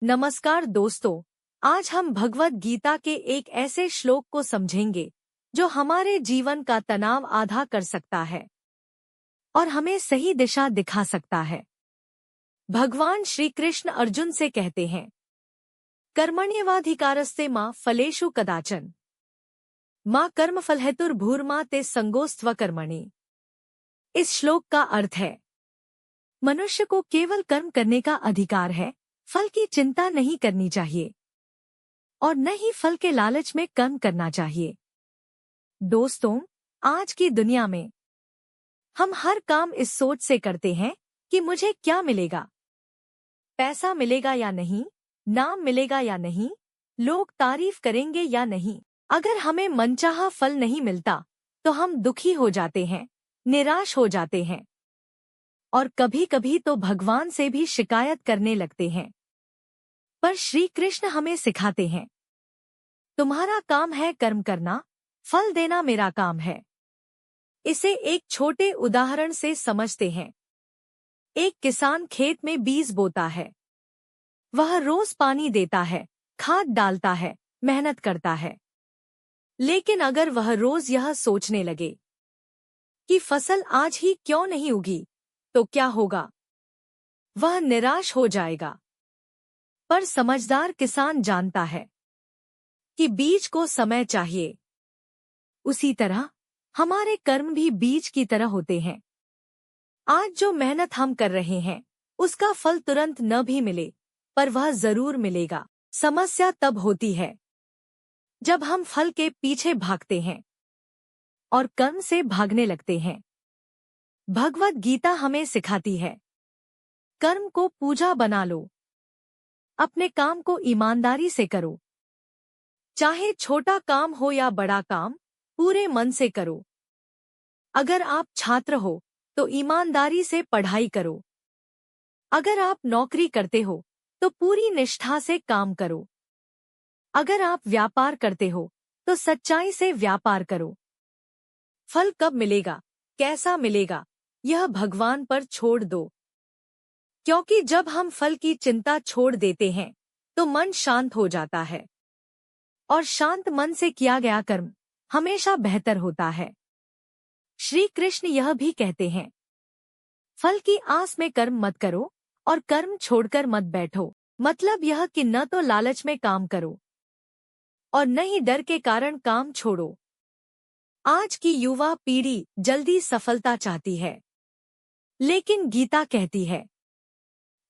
नमस्कार दोस्तों, आज हम भगवद गीता के एक ऐसे श्लोक को समझेंगे जो हमारे जीवन का तनाव आधा कर सकता है और हमें सही दिशा दिखा सकता है। भगवान श्री कृष्ण अर्जुन से कहते हैं, कर्मण्येवाधिकारस्ते मा फलेषु कदाचन मां कर्मफलहेतुर्भूर्मा ते संगोस्त्वकर्मणि। इस श्लोक का अर्थ है, मनुष्य को केवल कर्म करने का अधिकार है, फल की चिंता नहीं करनी चाहिए और न ही फल के लालच में कर्म करना चाहिए। दोस्तों, आज की दुनिया में हम हर काम इस सोच से करते हैं कि मुझे क्या मिलेगा, पैसा मिलेगा या नहीं, नाम मिलेगा या नहीं, लोग तारीफ करेंगे या नहीं। अगर हमें मनचाहा फल नहीं मिलता तो हम दुखी हो जाते हैं, निराश हो जाते हैं और कभी कभी तो भगवान से भी शिकायत करने लगते हैं। पर श्री कृष्ण हमें सिखाते हैं, तुम्हारा काम है कर्म करना, फल देना मेरा काम है। इसे एक छोटे उदाहरण से समझते हैं। एक किसान खेत में बीज बोता है। वह रोज पानी देता है, खाद डालता है, मेहनत करता है। लेकिन अगर वह रोज यह सोचने लगे कि फसल आज ही क्यों नहीं उगी, तो क्या होगा? वह निराश हो जाएगा। पर समझदार किसान जानता है कि बीज को समय चाहिए। उसी तरह हमारे कर्म भी बीज की तरह होते हैं। आज जो मेहनत हम कर रहे हैं उसका फल तुरंत न भी मिले, पर वह जरूर मिलेगा। समस्या तब होती है जब हम फल के पीछे भागते हैं और कर्म से भागने लगते हैं। भगवद गीता हमें सिखाती है, कर्म को पूजा बना लो, अपने काम को ईमानदारी से करो। चाहे छोटा काम हो या बड़ा काम, पूरे मन से करो। अगर आप छात्र हो तो ईमानदारी से पढ़ाई करो। अगर आप नौकरी करते हो तो पूरी निष्ठा से काम करो। अगर आप व्यापार करते हो तो सच्चाई से व्यापार करो। फल कब मिलेगा, कैसा मिलेगा, यह भगवान पर छोड़ दो। क्योंकि जब हम फल की चिंता छोड़ देते हैं तो मन शांत हो जाता है और शांत मन से किया गया कर्म हमेशा बेहतर होता है। श्री कृष्ण यह भी कहते हैं, फल की आस में कर्म मत करो और कर्म छोड़कर मत बैठो। मतलब यह कि न तो लालच में काम करो और न ही डर के कारण काम छोड़ो। आज की युवा पीढ़ी जल्दी सफलता चाहती है, लेकिन गीता कहती है,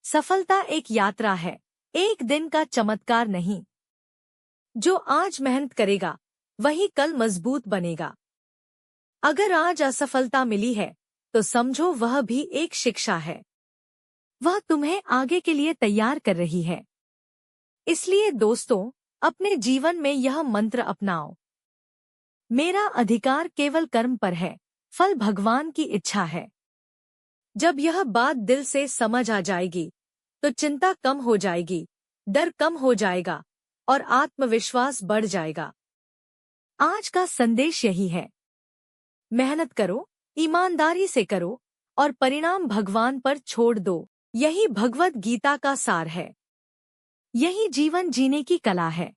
सफलता एक यात्रा है, एक दिन का चमत्कार नहीं। जो आज मेहनत करेगा वही कल मजबूत बनेगा। अगर आज असफलता मिली है तो समझो वह भी एक शिक्षा है। वह तुम्हें आगे के लिए तैयार कर रही है। इसलिए दोस्तों, अपने जीवन में यह मंत्र अपनाओ, मेरा अधिकार केवल कर्म पर है, फल भगवान की इच्छा है। जब यह बात दिल से समझ आ जाएगी तो चिंता कम हो जाएगी, डर कम हो जाएगा और आत्मविश्वास बढ़ जाएगा। आज का संदेश यही है, मेहनत करो, ईमानदारी से करो और परिणाम भगवान पर छोड़ दो। यही भगवद गीता का सार है। यही जीवन जीने की कला है।